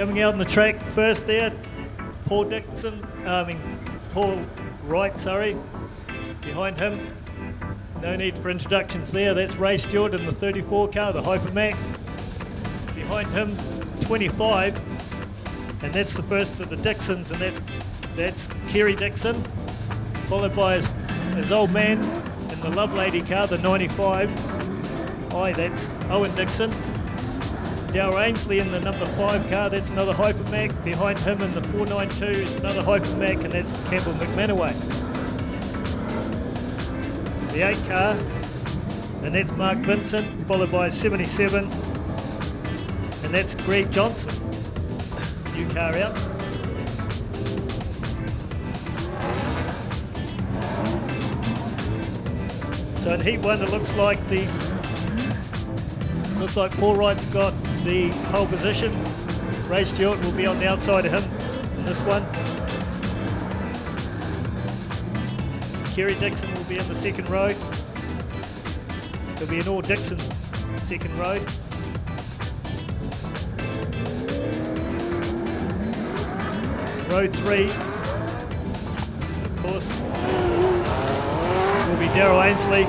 Coming out on the track first there, Paul Wright, sorry. Behind him, no need for introductions there, that's Ray Stewart in the 34 car, the Hypermac. Behind him, 25, and that's the first of the Dixons, and that's Kerry Dixon, followed by his old man in the Lovelady car, the 95. Aye, that's Owen Dixon. Dow Ainsley in the number 5 car, that's another Hypermac. Behind him in the 492 is another Hypermac, and that's Campbell McManaway. The 8 car, and that's Mark Vincent, followed by 77, and that's Greg Johnson. New car out. So in heat 1 it looks like Paul Wright's got the pole position. Ray Stewart will be on the outside of him in this one. Kerry Dixon will be in the second row. There'll be an all Dixon second row. Row 3, of course, will be Darryl Ainsley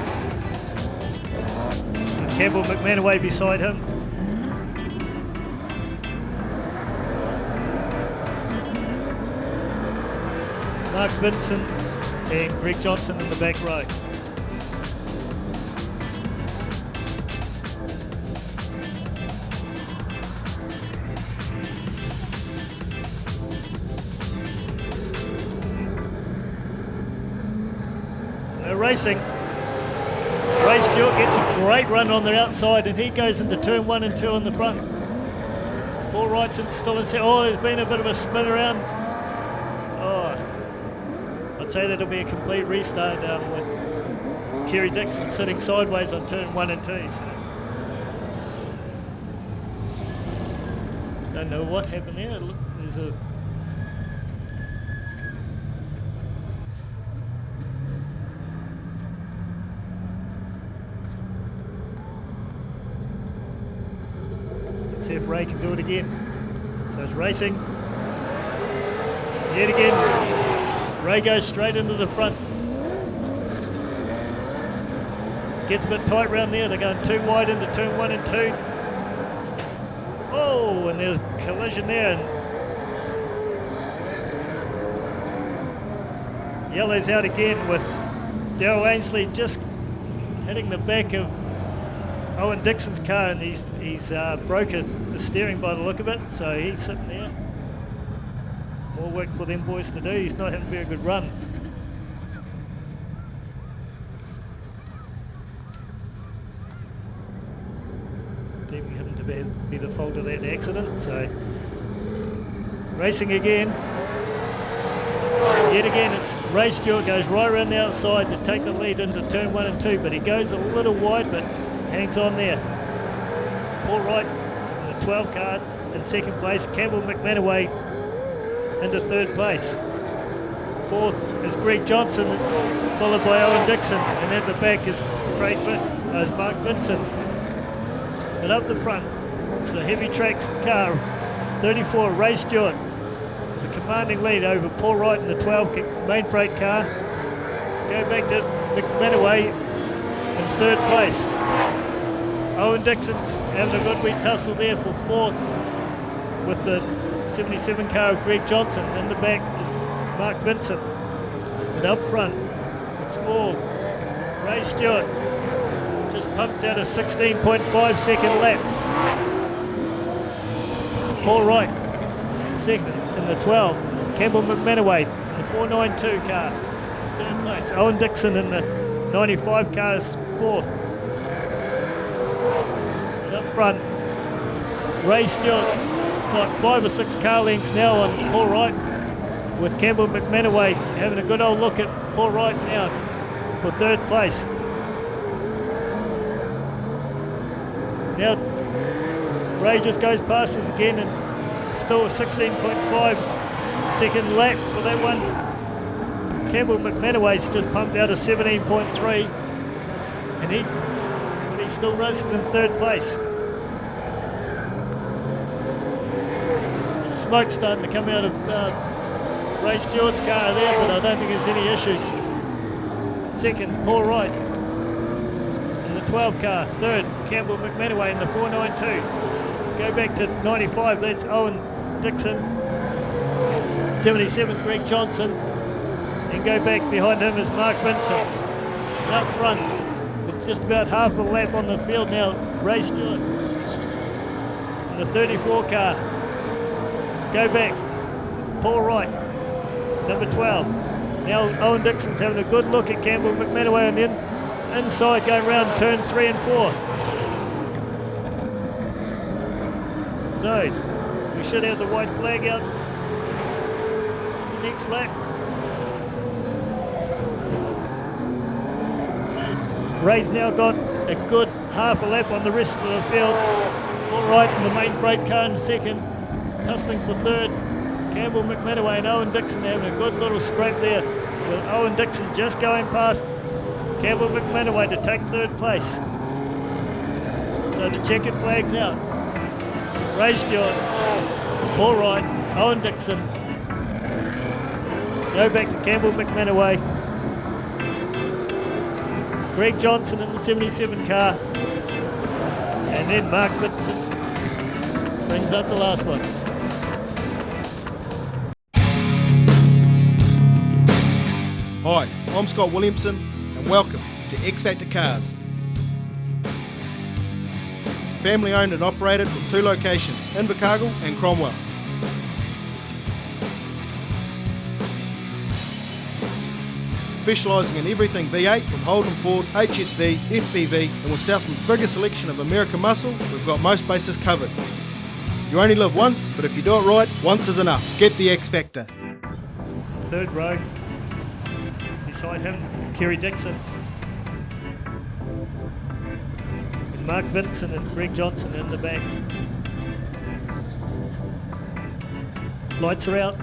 and Campbell McManaway beside him. Mark Vincent and Greg Johnson in the back row. Racing. Ray Stewart gets a great run on the outside, and he goes into turn 1 and 2 on the front. Paul Wright's still in set. Oh, there's been a bit of a spin around. Oh, I'd say that'll be a complete restart with Kerry Dixon sitting sideways on turn 1 and 2. So. Don't know what happened there. Look, there's a see if Ray can do it again. So it's racing. Yet again, Ray goes straight into the front. Gets a bit tight round there. They're going too wide into turn 1 and 2. Oh, and there's a collision there. And yellow's out again with Darryl Ainsley just hitting the back of Owen Dixon's car, and he's broken the steering by the look of it, so he's sitting there. More work for them boys to do. He's not having a very good run. Deeming him to be the fault of that accident, so racing again. Yet again, it's Ray Stewart goes right around the outside to take the lead into turn 1 and 2, but he goes a little wide, but hangs on there. Paul Wright in the 12 car in second place. Campbell McManaway into third place. Fourth is Greg Johnson, followed by Owen Dixon, and at the back is Mark Vincent. But up the front, it's the heavy tracks car, 34, Ray Stewart, the commanding lead over Paul Wright in the 12 main freight car. Go back to McManaway in third place. Owen Dixon's having a good wee tussle there for fourth with the 77 car of Greg Johnson. In the back is Mark Vincent. And up front, it's all Ray Stewart. Just pumps out a 16.5 second lap. Paul Wright, second in the 12. Campbell McManaway in the 492 car, third place. Owen Dixon in the 95 car is fourth. Up front, Ray Stewart got 5 or 6 car lengths now on Paul Wright, with Campbell McManaway having a good old look at Paul Wright now for third place. Now Ray just goes past us again, and still a 16.5 second lap for that one. Campbell McManaway's just pumped out a 17.3, and he's still racing in third place. smoke starting to come out of Ray Stewart's car there, but I don't think there's any issues. Second, Paul Wright in the 12 car. Third, Campbell McManaway in the 492. Go back to 95, that's Owen Dixon. 77, Greg Johnson. And go back behind him is Mark Vincent. And up front, with just about half a lap on the field now, Ray Stewart in the 34 car. Go back, Paul Wright, number 12. Now Owen Dixon's having a good look at Campbell McManaway on the inside, going round turn 3 and 4. So, we should have the white flag out next lap. Ray's now got a good half a lap on the rest of the field. All right in the main freight car in second, tussling for third. Campbell McManaway and Owen Dixon having a good little scrape there, with Owen Dixon just going past Campbell McManaway to take third place. So the checkered flag's out. Ray Stewart, Paul Wright, Owen Dixon. Go back to Campbell McManaway. Greg Johnson in the 77 car. And then Mark Vincent brings up the last one. Hi, I'm Scott Williamson and welcome to X Factor Cars. Family owned and operated with 2 locations, Invercargill and Cromwell. Specialising in everything V8 from Holden Ford, HSV, FPV, and with Southland's biggest selection of American muscle, we've got most bases covered. You only live once, but if you do it right, once is enough. Get the X Factor. Third row. Beside him, Kerry Dixon. And Mark Vincent and Greg Johnson in the back. Lights are out.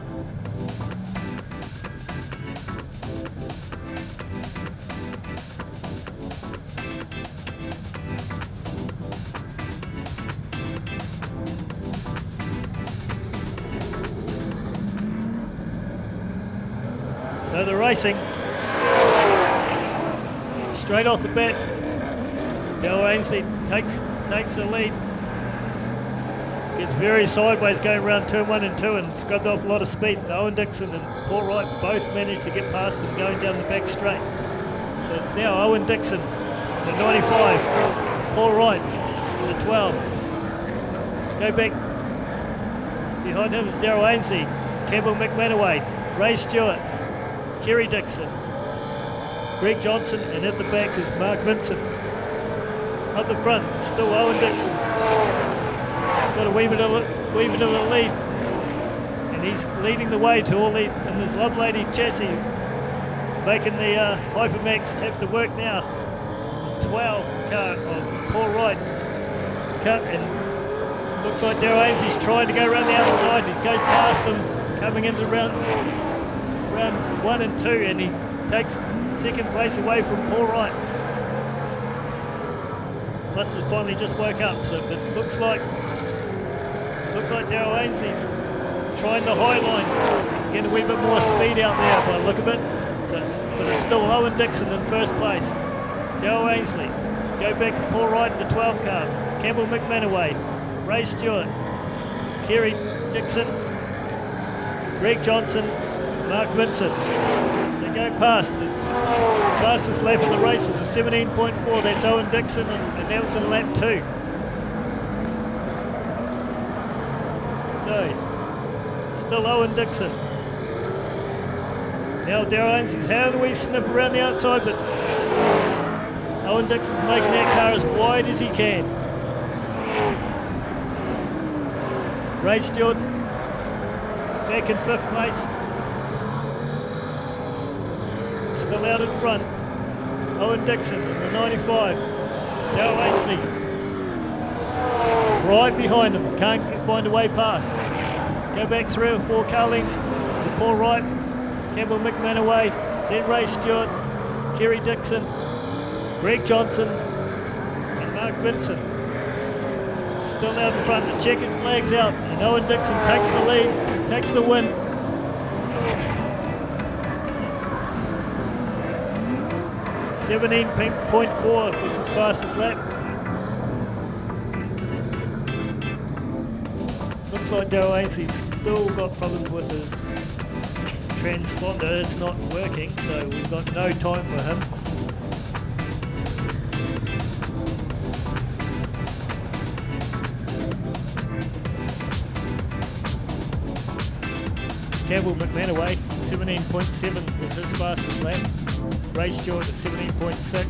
So the racing, straight off the bat, Dale Ainsley takes the lead. Gets very sideways going around turn 1 and 2 and scrubbed off a lot of speed. Owen Dixon and Paul Wright both managed to get past him going down the back straight. So now Owen Dixon, the 95, Paul Wright, the 12. Go back, behind him is Daryl Ainsley, Campbell McManaway, Ray Stewart, Kerry Dixon, Greg Johnson, and at the back is Mark Vincent. Up the front, still Owen Dixon. Got a wee bit of a lead, and he's leading the way to all the in this Lovelady chassis, making the Hypermax have to work now. The 12 car of Paul Wright cut, and looks like Daryl Ainsley's trying to go around the outside. He goes past them, coming into round 1 and 2, and he takes second place away from Paul Wright. Must have finally just woke up, so it looks like Daryl Ainsley's trying the high line, getting a wee bit more speed out there by the look of it. But it's still Owen Dixon in first place. Daryl Ainsley, go back to Paul Wright in the 12 car. Campbell McManaway, Ray Stewart, Kerry Dixon, Greg Johnson, Mark Vincent. They go past. The fastest lap in the race is a 17.4. That's Owen Dixon, and that was in lap 2. So, still Owen Dixon. Now Daryl Ainsley's having a wee sniff around the outside, but Owen Dixon's making that car as wide as he can. Ray Stewart's back in 5th place. Still out in front. Owen Dixon in the 95. Daryl Ainsley right behind him. Can't find a way past. Go back 3 or 4 car lengths to Paul Wright, Campbell McManaway, then Ray Stewart, Kerry Dixon, Greg Johnson, and Mark Vincent. still out in front. The checkered flag's out, and Owen Dixon takes the lead, takes the win. .4 was his fastest lap. Looks like Darrell Ainsley's still got problems with his transponder. It's not working, so we've got no time for him. Campbell McManaway, 17.7 was his fastest lap. Ray Stewart at 17.6.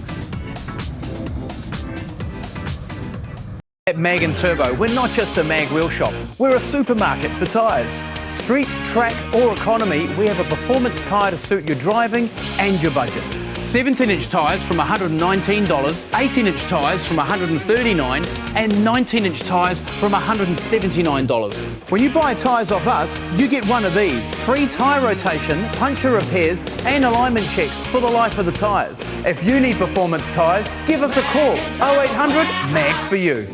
At Mag and Turbo, we're not just a mag wheel shop, we're a supermarket for tyres. Street, track or economy, we have a performance tyre to suit your driving and your budget. 17-inch tyres from $119, 18-inch tyres from $139 and 19-inch tyres from $179. When you buy tyres off us, you get one of these. Free tyre rotation, puncture repairs and alignment checks for the life of the tyres. If you need performance tyres, give us a call. 0800 MAGS for you.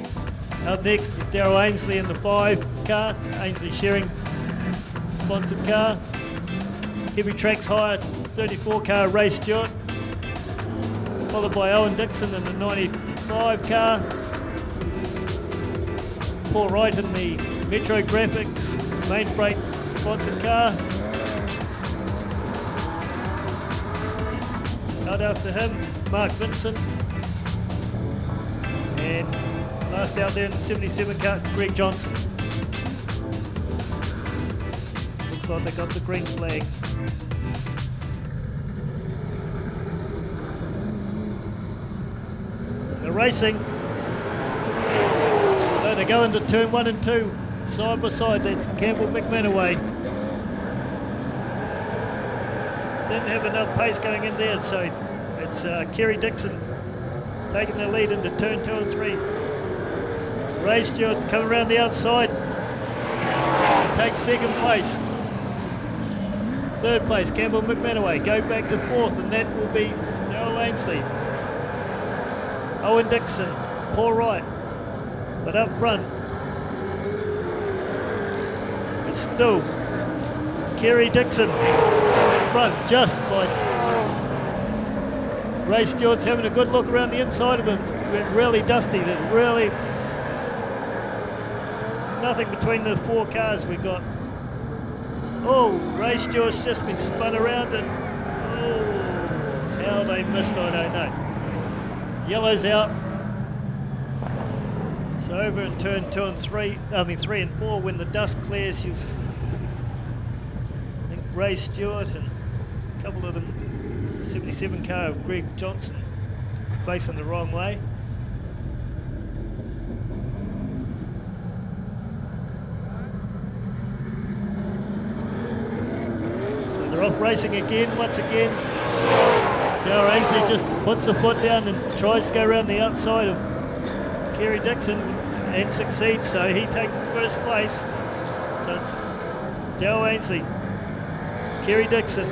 Up next is Darrell Ainsley in the 5 car. Ainsley sharing sponsored car. Heavy Tracks Hire 34 car, Ray Stewart. Followed by Owen Dixon in the 95 car. Paul Wright in the Metro Graphics main freight sponsored car. Out after him, Mark Vincent. And last out there in the 77 car, Greg Johnson. Looks like they got the green flag. They're racing. So they go into turn 1 and 2, side by side. That's Campbell McManaway. Didn't have enough pace going in there, so it's Kerry Dixon taking the lead into turn 2 and 3. Ray Stewart coming around the outside, takes second place. Third place, Campbell McManaway. Go back to fourth, and that will be Darrell Ainsley. Owen Dixon, Paul Wright. But up front, it's still Kerry Dixon up front, just by Ray Stewart's having a good look around the inside of him. It's really dusty. There's really nothing between the 4 cars we've got. Oh, Ray Stewart's just been spun around, and oh, how they missed, I don't know. Yellow's out. So over in turn 2 and 3, 3 and 4, when the dust clears, I think Ray Stewart and a couple of them, 77 car of Greg Johnson, facing the wrong way. So they're off racing again, once again. Darrell Ainsley just puts the foot down and tries to go around the outside of Kerry Dixon and succeeds, so he takes first place. So it's Darrell Ainsley, Kerry Dixon,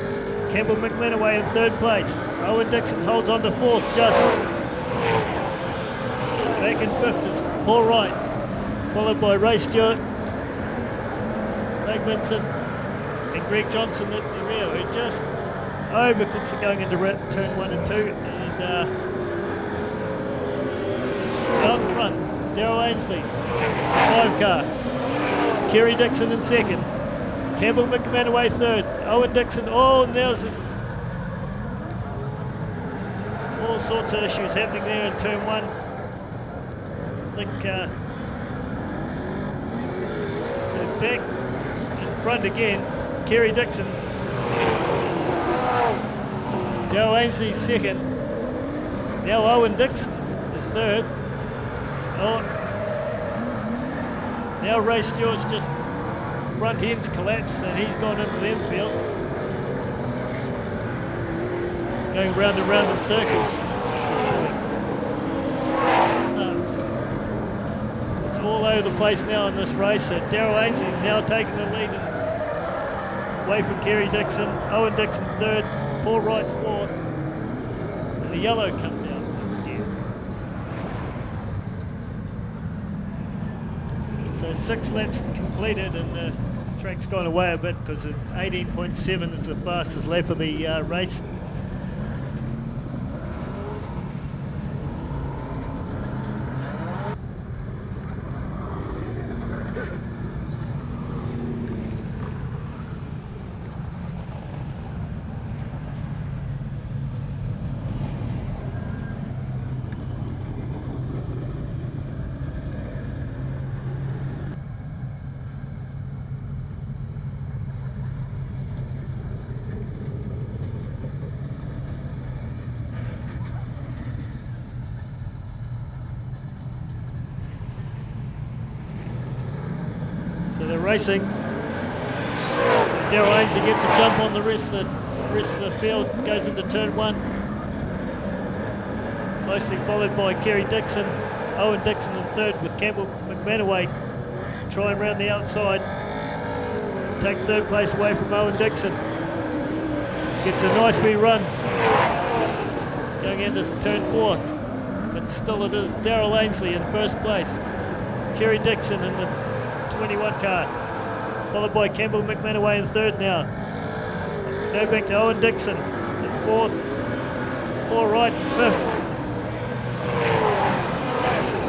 Campbell McManaway in third place. Owen Dixon holds on to fourth, just back in fifth is Paul Wright, followed by Ray Stewart, Meg Vincent and Greg Johnson at the rear, who just overcooks it going into turn 1 and 2, and out in front, Darrell Ainsley, 5 car, Kerry Dixon in second, Campbell McManaway third, Owen Dixon, now there's all sorts of issues happening there in turn 1. I think so back in front again, Kerry Dixon. Darrell Ainsley second. Now Owen Dixon is third. Now Ray Stewart's just front end's collapsed and he's gone into the infield. Going round and round in circles. It's all over the place now in this race. So Darrell Ainsley now taking the lead away from Kerry Dixon. Owen Dixon third. Paul Wright's fourth, and the yellow comes out next year. 6 laps completed and the track's gone away a bit because 18.7 is the fastest lap of the race. So they're racing. Daryl Ainsley gets a jump on the rest of the field, goes into turn 1. Closely followed by Kerry Dixon. Owen Dixon in third with Campbell McManaway trying round the outside. Take third place away from Owen Dixon. Gets a nice wee run. Going into turn 4. But still it is Daryl Ainsley in first place. Kerry Dixon in the 21 car, followed by Campbell McManaway in third now. Go back to Owen Dixon in fourth, Paul Wright in fifth.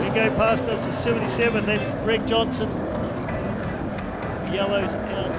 We go past us to 77, that's Greg Johnson. Yellows out.